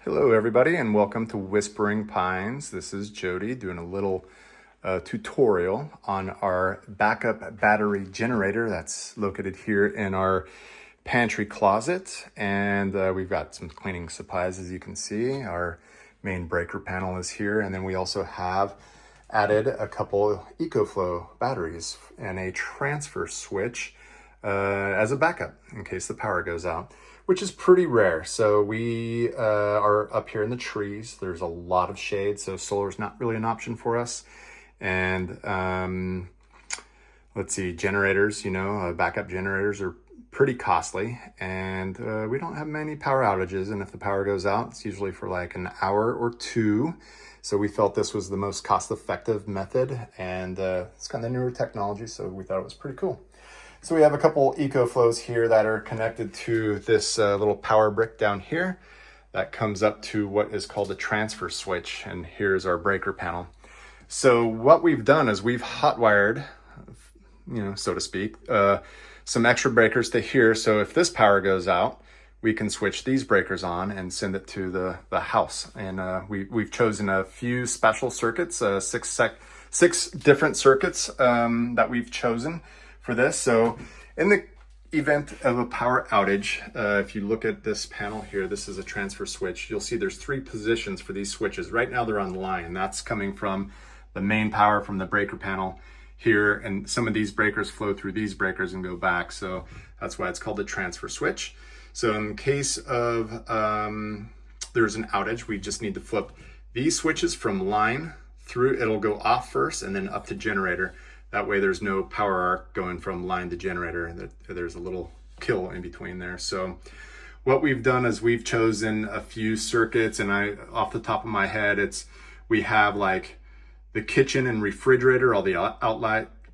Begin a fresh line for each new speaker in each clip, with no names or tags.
Hello everybody and welcome to Whispering Pines. This is Jody doing a little tutorial on our backup battery generator that's located here in our pantry closet. And we've got some cleaning supplies, as you can see. Our main breaker panel is here, and then we also have added a couple EcoFlow batteries and a transfer switch as a backup in case the power goes out, which is pretty rare. So we are up here in the trees. There's a lot of shade, so solar is not really an option for us. And let's see, generators, backup generators are pretty costly, and we don't have many power outages. And if the power goes out, it's usually for like an hour or two. So we felt this was the most cost-effective method, and it's kind of newer technology, so we thought it was pretty cool. So we have a couple EcoFlows here that are connected to this little power brick down here that comes up to what is called a transfer switch. And here's our breaker panel. So what we've done is we've hot wired, so to speak, some extra breakers to here. So if this power goes out, we can switch these breakers on and send it to the house. And we've chosen a few special circuits, six different circuits that we've chosen for this. So in the event of a power outage, if you look at this panel here, this is a transfer switch. You'll see there's three positions for these switches. Right now they're on line. That's coming from the main power from the breaker panel here, and some of these breakers flow through these breakers and go back. So that's why it's called the transfer switch. So in case of there's an outage, we just need to flip these switches from line through. It'll go off first and then up to generator. That way there's no power arc going from line to generator. There's a little kill in between there. So what we've done is we've chosen a few circuits, and off the top of my head, we have like the kitchen and refrigerator, all the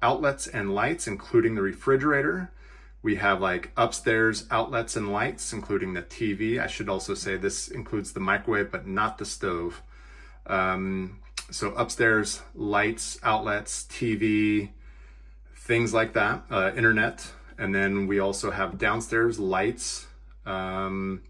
outlets and lights, including the refrigerator. We have like upstairs outlets and lights, including the TV. I should also say this includes the microwave, but not the stove. So upstairs lights, outlets, TV, things like that, internet. And then we also have downstairs lights and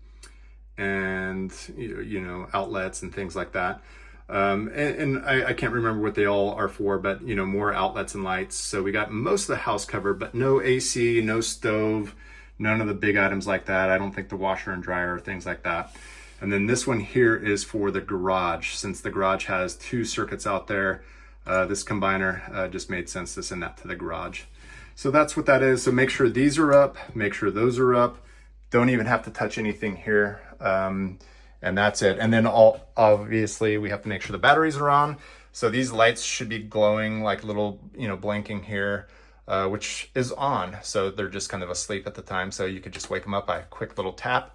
outlets and things like that. And I can't remember what they all are for, but more outlets and lights. So we got most of the house covered, but no AC, no stove, none of the big items like that. I don't think the washer and dryer or things like that. And then this one here is for the garage. Since the garage has two circuits out there, this combiner just made sense to send that to the garage. So that's what that is. So make sure these are up, make sure those are up. Don't even have to touch anything here. And that's it. And then obviously we have to make sure the batteries are on. So these lights should be glowing like little, blinking here, which is on. So they're just kind of asleep at the time. So you could just wake them up by a quick little tap.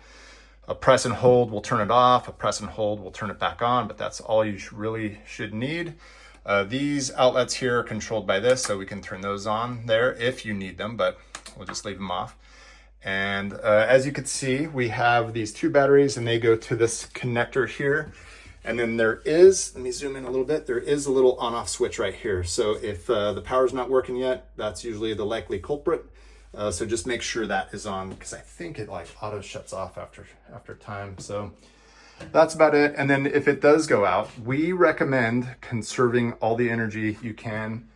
A press and hold will turn it off. A press and hold will turn it back on, but that's all you really should need. These outlets here are controlled by this, so we can turn those on there if you need them, but we'll just leave them off. And as you can see, we have these two batteries, and they go to this connector here. And then there is, let me zoom in a little bit, there is a little on-off switch right here. So if the power's not working yet, that's usually the likely culprit. So just make sure that is on, because I think it like auto shuts off after time. So that's about it. And then if it does go out, we recommend conserving all the energy you can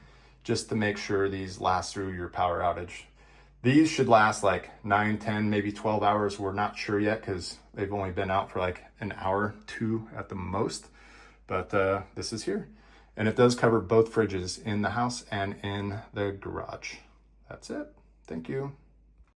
just to make sure these last through your power outage. These should last like 9, 10, maybe 12 hours. We're not sure yet because they've only been out for like an hour, 2 at the most. But this is here. And it does cover both fridges in the house and in the garage. That's it. Thank you.